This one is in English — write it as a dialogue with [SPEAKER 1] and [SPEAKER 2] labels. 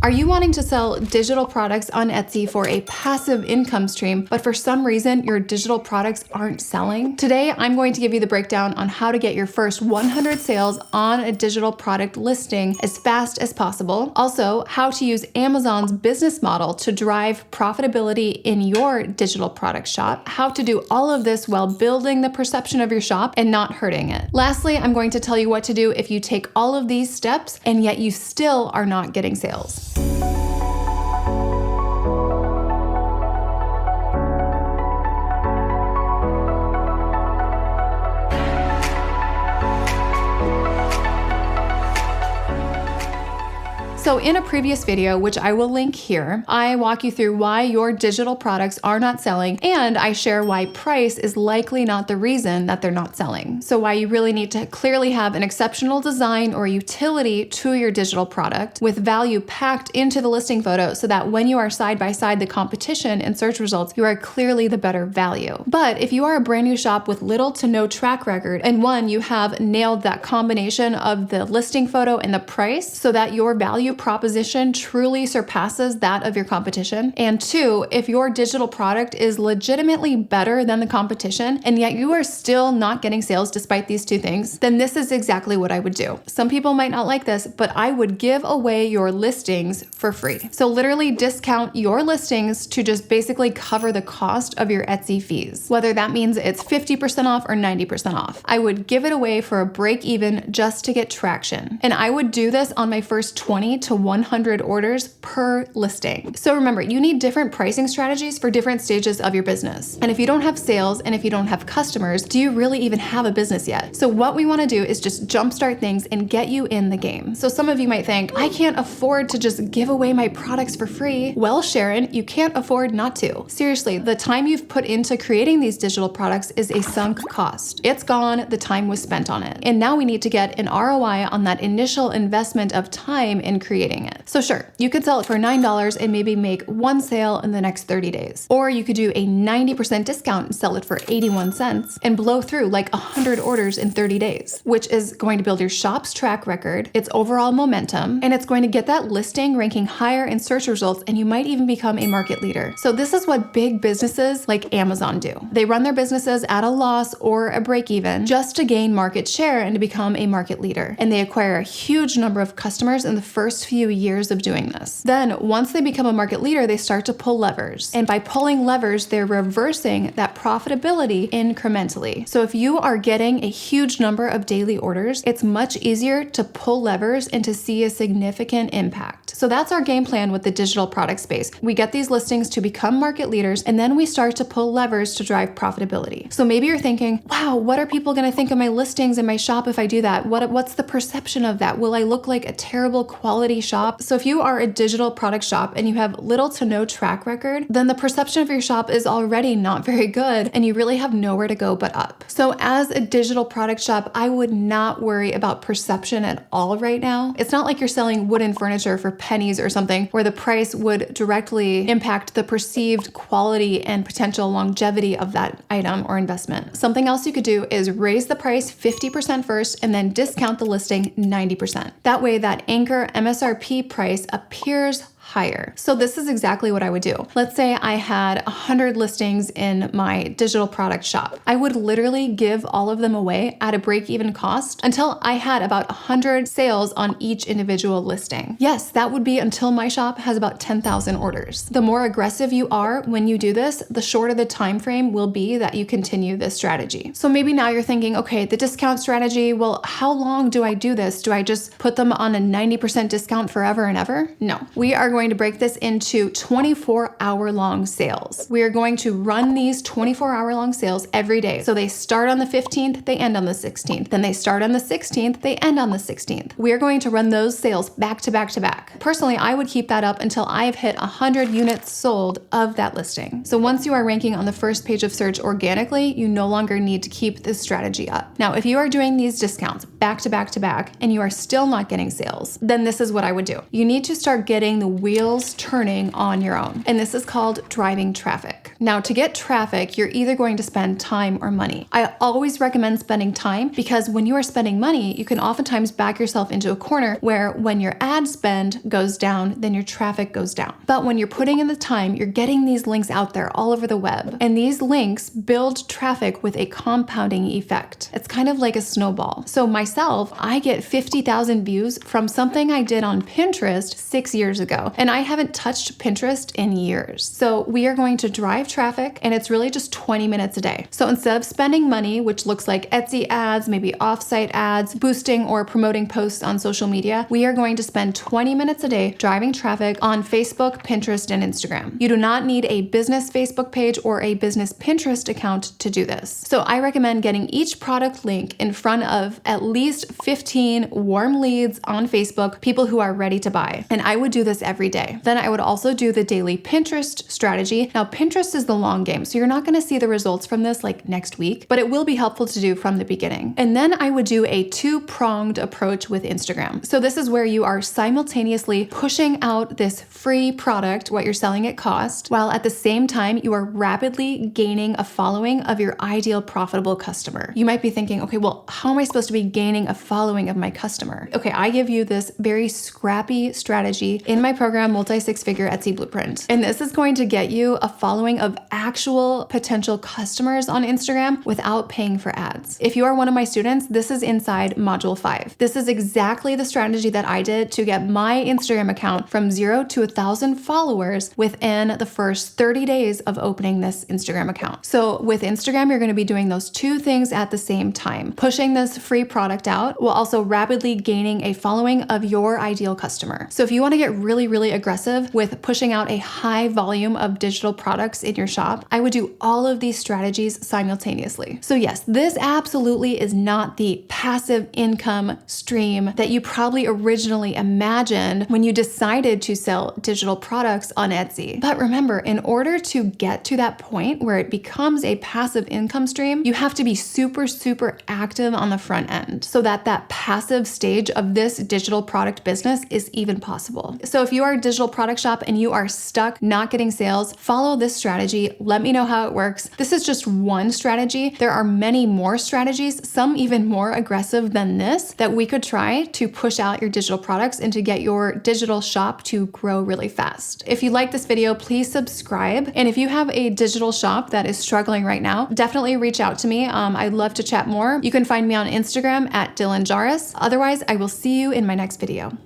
[SPEAKER 1] Are you wanting to sell digital products on Etsy for a passive income stream, but for some reason your digital products aren't selling? Today, I'm going to give you the breakdown on how to get your first 100 sales on a digital product listing as fast as possible. Also, how to use Amazon's business model to drive profitability in your digital product shop, how to do all of this while building the perception of your shop and not hurting it. Lastly, I'm going to tell you what to do if you take all of these steps and yet you still are not getting sales. So in a previous video, which I will link here, I walk you through why your digital products are not selling, and I share why price is likely not the reason that they're not selling. So why you really need to clearly have an exceptional design or utility to your digital product with value packed into the listing photo so that when you are side by side the competition in search results, you are clearly the better value. But if you are a brand new shop with little to no track record, and one, you have nailed that combination of the listing photo and the price so that your value proposition truly surpasses that of your competition. And two, if your digital product is legitimately better than the competition and yet you are still not getting sales despite these two things, then this is exactly what I would do. Some people might not like this, but I would give away your listings for free. So literally discount your listings to just basically cover the cost of your Etsy fees. Whether that means it's 50% off or 90% off. I would give it away for a break even just to get traction. And I would do this on my first 20 to 100 orders per listing. So remember, you need different pricing strategies for different stages of your business. And if you don't have sales and if you don't have customers, do you really even have a business yet? So what we want to do is just jumpstart things and get you in the game. So some of you might think, I can't afford to just give away my products for free. Well, Sharon, you can't afford not to. Seriously, the time you've put into creating these digital products is a sunk cost. It's gone, the time was spent on it. And now we need to get an ROI on that initial investment of time in creating it. So sure, you could sell it for $9 and maybe make one sale in the next 30 days. Or you could do a 90% discount and sell it for 81 cents and blow through like 100 orders in 30 days, which is going to build your shop's track record, its overall momentum, and it's going to get that listing ranking higher in search results, and you might even become a market leader. So this is what big businesses like Amazon do. They run their businesses at a loss or a break even just to gain market share and to become a market leader. And they acquire a huge number of customers in the first few years of doing this. Then once they become a market leader, they start to pull levers. And by pulling levers, they're reversing that profitability incrementally. So if you are getting a huge number of daily orders, it's much easier to pull levers and to see a significant impact. So that's our game plan with the digital product space. We get these listings to become market leaders, and then we start to pull levers to drive profitability. So maybe you're thinking, wow, what are people going to think of my listings in my shop if I do that? What's the perception of that? Will I look like a terrible quality shop? So if you are a digital product shop and you have little to no track record, then the perception of your shop is already not very good and you really have nowhere to go but up. So as a digital product shop, I would not worry about perception at all right now. It's not like you're selling wooden furniture for pennies or something where the price would directly impact the perceived quality and potential longevity of that item or investment. Something else you could do is raise the price 50% first and then discount the listing 90%. That way that anchor MSRP price appears higher. So this is exactly what I would do. Let's say I had 100 listings in my digital product shop. I would literally give all of them away at a break-even cost until I had about 100 sales on each individual listing. Yes, that would be until my shop has about 10,000 orders. The more aggressive you are when you do this, the shorter the time frame will be that you continue this strategy. So maybe now you're thinking, okay, the discount strategy, well, how long do I do this? Do I just put them on a 90% discount forever and ever? No, we are going to break this into 24-hour-long sales. We are going to run these 24-hour-long sales every day. So they start on the 15th, they end on the 16th. Then they start on the 16th, they end on the 16th. We are going to run those sales back to back to back. Personally, I would keep that up until I've hit 100 units sold of that listing. So once you are ranking on the first page of search organically, you no longer need to keep this strategy up. Now, if you are doing these discounts back to back to back and you are still not getting sales, then this is what I would do. You need to start getting the wheels turning on your own. And this is called driving traffic. Now, to get traffic, you're either going to spend time or money. I always recommend spending time because when you are spending money, you can oftentimes back yourself into a corner where when your ad spend goes down, then your traffic goes down. But when you're putting in the time, you're getting these links out there all over the web. And these links build traffic with a compounding effect. It's kind of like a snowball. So myself, I get 50,000 views from something I did on Pinterest 6 years ago. And I haven't touched Pinterest in years. So we are going to drive traffic, and it's really just 20 minutes a day. So instead of spending money, which looks like Etsy ads, maybe offsite ads, boosting or promoting posts on social media, we are going to spend 20 minutes a day driving traffic on Facebook, Pinterest, and Instagram. You do not need a business Facebook page or a business Pinterest account to do this. So I recommend getting each product link in front of at least 15 warm leads on Facebook, people who are ready to buy. And I would do this every day. Then I would also do the daily Pinterest strategy. Now, Pinterest is the long game, so you're not going to see the results from this like next week, but it will be helpful to do from the beginning. And then I would do a two-pronged approach with Instagram. So this is where you are simultaneously pushing out this free product, what you're selling at cost, while at the same time you are rapidly gaining a following of your ideal profitable customer. You might be thinking, okay, well, how am I supposed to be gaining a following of my customer? Okay, I give you this very scrappy strategy in my program, Multi-Six-Figure Etsy Blueprint. And this is going to get you a following of actual potential customers on Instagram without paying for ads. If you are one of my students, this is inside Module 5. This is exactly the strategy that I did to get my Instagram account from 0 to 1,000 followers within the first 30 days of opening this Instagram account. So with Instagram, you're going to be doing those two things at the same time, pushing this free product out while also rapidly gaining a following of your ideal customer. So if you want to get really, really aggressive with pushing out a high volume of digital products in your shop, I would do all of these strategies simultaneously. So yes, this absolutely is not the passive income stream that you probably originally imagined when you decided to sell digital products on Etsy. But remember, in order to get to that point where it becomes a passive income stream, you have to be super, super active on the front end so that that passive stage of this digital product business is even possible. So if you are a digital product shop and you are stuck not getting sales, follow this strategy. Let me know how it works. This is just one strategy. There are many more strategies, some even more aggressive than this, that we could try to push out your digital products and to get your digital shop to grow really fast. If you like this video, please subscribe. And if you have a digital shop that is struggling right now, definitely reach out to me. I'd love to chat more. You can find me on Instagram at Dylan Jarvis. Otherwise, I will see you in my next video.